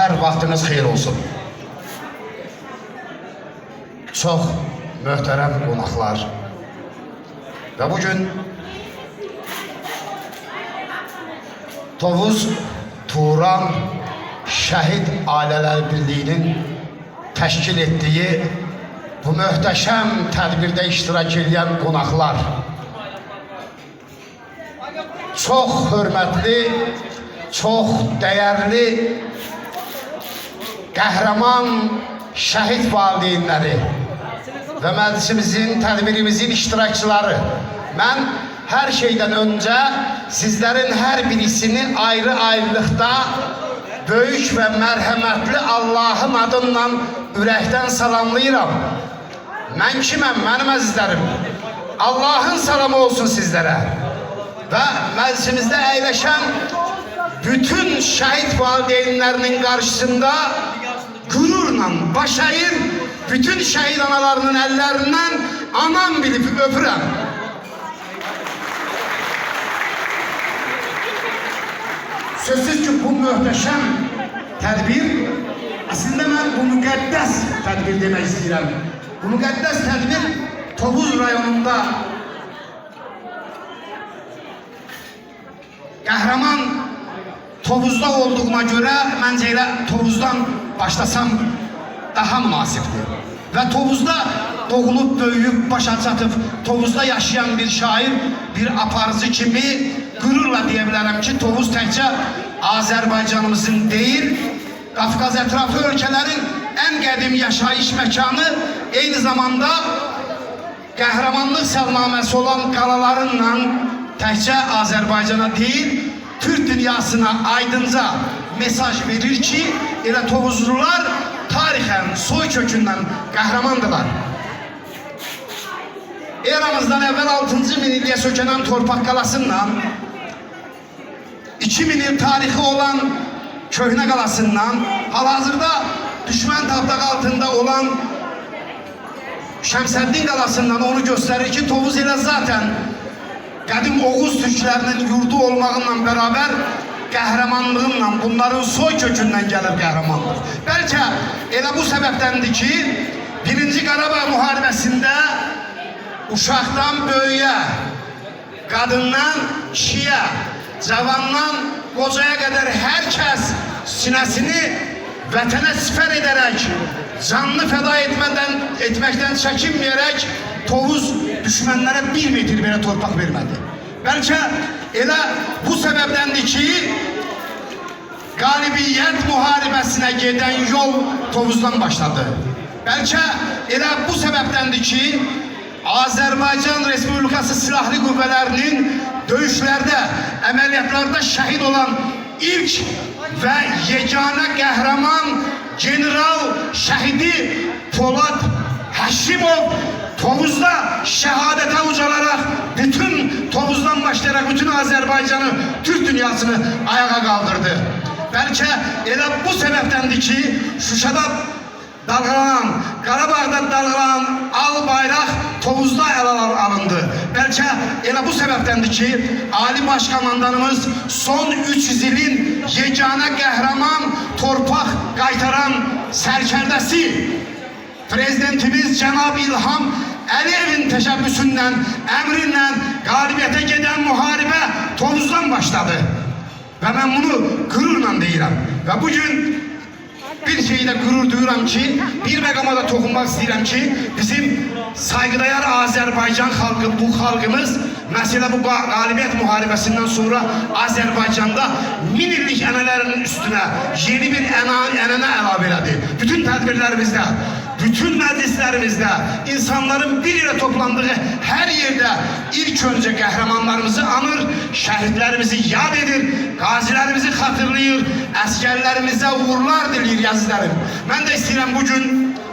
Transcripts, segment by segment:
Hər vaxtınız xeyir olsun. Çox möhtərəm qonaqlar və bugün Tovuz Turan Şəhid Ailələr Birliyinin təşkil etdiyi bu möhtəşəm tədbirdə iştirak edən qonaqlar, çox hörmətli, çox dəyərli, qəhrəman şəhid valideynləri və məclisimizin, tədbirimizin iştirakçıları, mən hər şeydən öncə sizlərin hər birisini ayrı-ayrılıqda böyük və mərhəmətli Allahın adından ürəkdən salamlayıram. Mən kiməm, mənim əzizlərim? Allahın salamı olsun sizlərə. Və məclisimizdə əyləşən bütün şəhid valideynlərinin qarşısında qürurla baş əyir, bütün şəhid analarının əllərindən anam bilib öpürəm. Sözsüz ki, bu möhtəşəm tədbir, əslində mən bu müqəddəs tədbir demək istəyirəm. Bu müqəddəs tədbir Tovuz rayonunda qəhrəman Tovuzda olduğuma görə məncə elə Tovuzdan başlasam daha münasibdir. Və Tovuzda doğulub, böyüyüb, başa çatıb, Tovuzda yaşayan bir şair, bir aparıcı kimi qürurla deyə bilərəm ki, Tovuz təkcə Azərbaycanımızın deyil, Qafqaz ətrafı ölkələrin ən qədim yaşayış məkanı, eyni zamanda qəhrəmanlıq salnaməsi olan qalalarınla təkcə Azərbaycana deyil, Türk dünyasına aydınca mesaj verir ki, elə Tovuzlular tarixən, soy kökündən qəhrəmandırlar. Eramızdan əvvəl 6-cı minilliyə sökənən torpaq qalasından, 2000 il tarixi olan köhnə qalasından, hal-hazırda düşmən tapdaq altında olan Şəmsəddin qalasından onu göstərir ki, Tovuz elə zaten qədim Oğuz türklərinin yurdu olmağınla bərabər qəhrəmanlığınla, bunların soy kökündən gəlir qəhrəmanlıq. Bəlkə elə bu səbəbdəndir ki, 1-ci Qarabağ müharibəsində uşaqdan böyüyə, qadından kişiyə, cavandan qocaya qədər hər kəs sinəsini vətənə sifər edərək, canını fəda etməkdən çəkinməyərək Tovuz düşmənlərə 1 metr belə torpaq vermədi. Bəlkə elə bu səbəbdəndir ki, qalibiyyət müharibəsinə gedən yol Tovuzdan başladı. Bəlkə elə bu səbəbdəndir ki, Azərbaycan Respublikası Silahlı Qüvvələrinin döyüşlərdə, əməliyyatlarda şəhid olan ilk və yeganə qəhrəman general şəhidi Polad Həşimov Tovuzda şəhadətə ucalaraq bütün Tovuzdan başlayaraq bütün Azərbaycanı, Türk dünyasını ayağa qaldırdı. Bəlkə elə bu səbəbdəndir ki, Şuşada dalğalanan, Qarabağda dalğalanan al bayraq Tovuzda əl alındı. Bəlkə elə bu səbəbdəndir ki, Ali Başkomandanımız son 300 ilin yeganə qəhrəman torpaq qaytaran sərkərdəsi Prezidentimiz Cənab İlham Əliyevin təşəbbüsündən, əmrinlə qalibiyyətə gedən müharibə Tovuzdan başladı. Və mən bunu qürurla deyirəm. Və bugün bir şeydə qürur duyuram ki, bir məqama da toxunmaq istəyirəm ki, bizim saygıdayar Azərbaycan xalqı, bu xalqımız, məsələ bu qalibiyyət müharibəsindən sonra Azərbaycanda 1000 illik ənənələrin üstünə yeni bir ənənə əlavə elədi. Bütün tədbirlərimizdə, bütün məclislərimizdə, insanların bir yerə toplandığı hər yerdə ilk öncə qəhrəmanlarımızı anır, şəhidlərimizi yad edir, qazilərimizi xatırlayır, əskərlərimizə uğurlar diləyir yazılarım. Mən də istəyirəm bugün,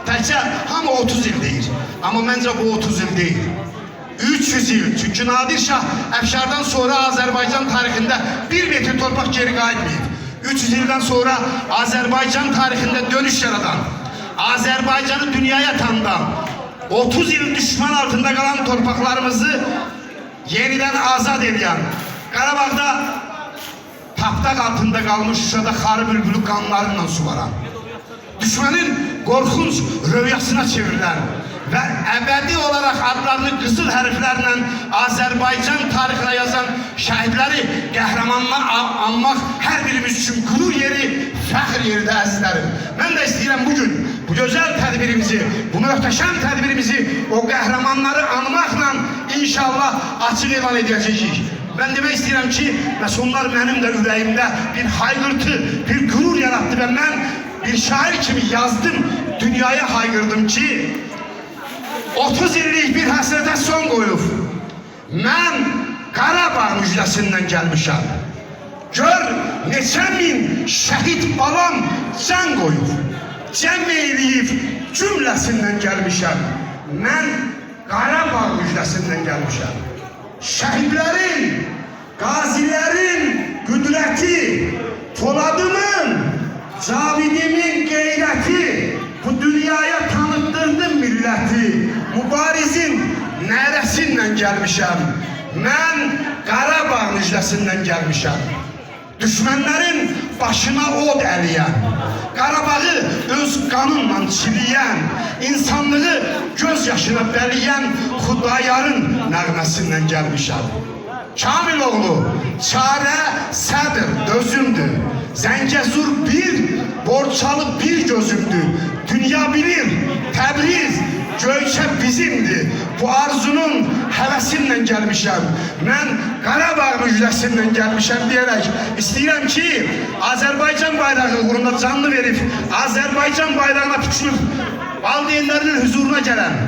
təkcə hamı 30 il deyir, amma məncə bu 30 il deyil. 300 il, çünki Nadir Şah Əfşardan sonra Azərbaycan tarixində 1 metr torpaq geri qayıtmayıb. 300 ildən sonra Azərbaycan tarixində dönüş yaradan, Azərbaycanı dünyaya tanıdan, 30 il düşman altında qalan torpaqlarımızı yenidən azad edən, Qarabağda tapdaq altında qalmış Şuşada xarı bülbülü qanlarıyla suvaran. Düşmənin qorxunç rüyasına çevrilen ve ebedi olarak adlarını qızıl hərflərlə Azərbaycan tarixine yazan şəhidləri qəhrəmanla anmaq hər birimiz üçün qürur yeri, fəxr yeri də əzizlərim. Mən də istəyirəm bugün bu gözəl tədbirimizi, bu möhtəşəm tədbirimizi o qəhrəmanları anmaqla inşallah açıq elan edəcəyik. Ben demek istedim ki, onlar benim de ürəyimdə bir haygırtı, bir gurur yarattı ve ben bir şair kimi yazdım, dünyaya haygırdım ki 30 illik bir həsrətə son qoyub mən Qarabağ müjdəsindən gəlmişəm. Gör neçə min şəhid balam can qoyub, cəm eləyib cümləsindən gəlmişəm. Mən Qarabağ müjdəsindən gəlmişəm. Şəhidlərin, qazilərin qüdrəti, Poladımın, Cavidimin qeyrəti, bu dünyaya tanıttırdım milləti, mübarizin nərəsindən gəlmişəm. Mən Qarabağ müjdəsindən gəlmişəm. Düşmənlərin başına od əliyən, Qarabağı öz qanınla çiliyən, insanlığı göz yaşına bəliyən Xudayarın nəğməsindən gəlmişəm. Kamil oğlu, çarə sədir, dözümdür. Zəngəzur bir, Borçalı bir gözümdür. Dünya bilir, Təbriz, Göyçə bizimdir. Bu arzunun həvəsinlə gəlmişəm. Mən Qarabağ müjdəsindən gəlmişəm deyərək istəyirəm ki, Azərbaycan bayrağı uğrunda canlı verib, Azərbaycan bayrağına püçülüb, valideynlərinin huzuruna gələn,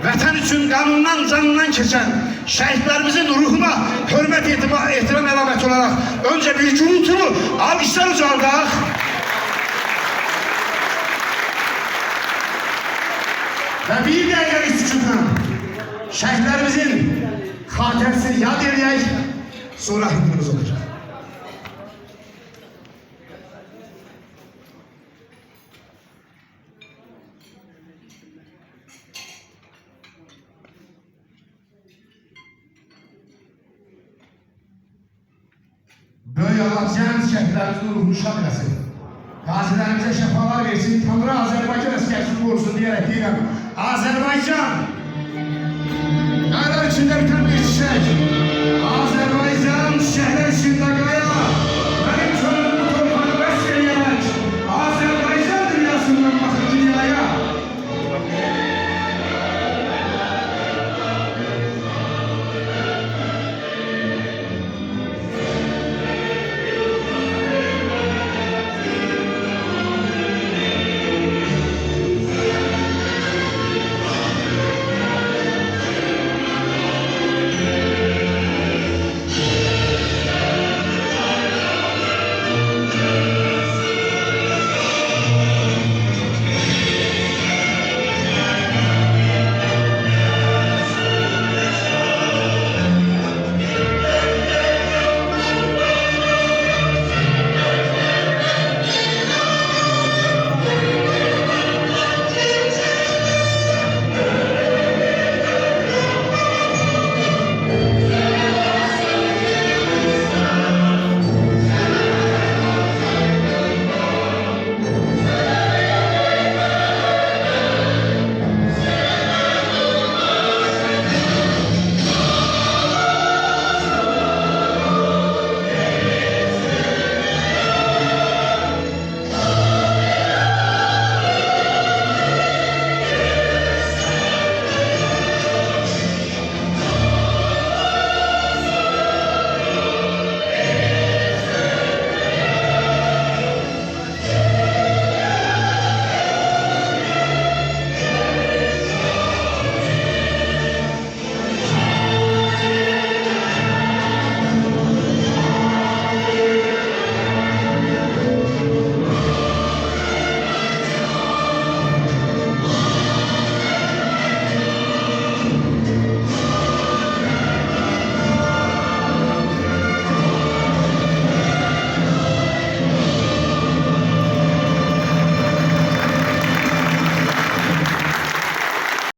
vətən üçün qanundan, canından keçən şəhidlərimizin ruhuna hörmət, ehtiram əlaməti olaraq öncə bir gürültülü alqışlar ucaldaq. Və bir dəqiqəlik sükutla şəhidlərimizin xatirəsini yad edək, sonra hükmümüz olacaq. Böyük Allah cəmiz şəhidlərimizin ruhunu şad eləsin. Qazilərimizə şəfalar versin, Tanrı Azərbaycan əskərsiz qorusun deyərək deyirəm. Azərbaycan qaylar içində bitən bir çiçək.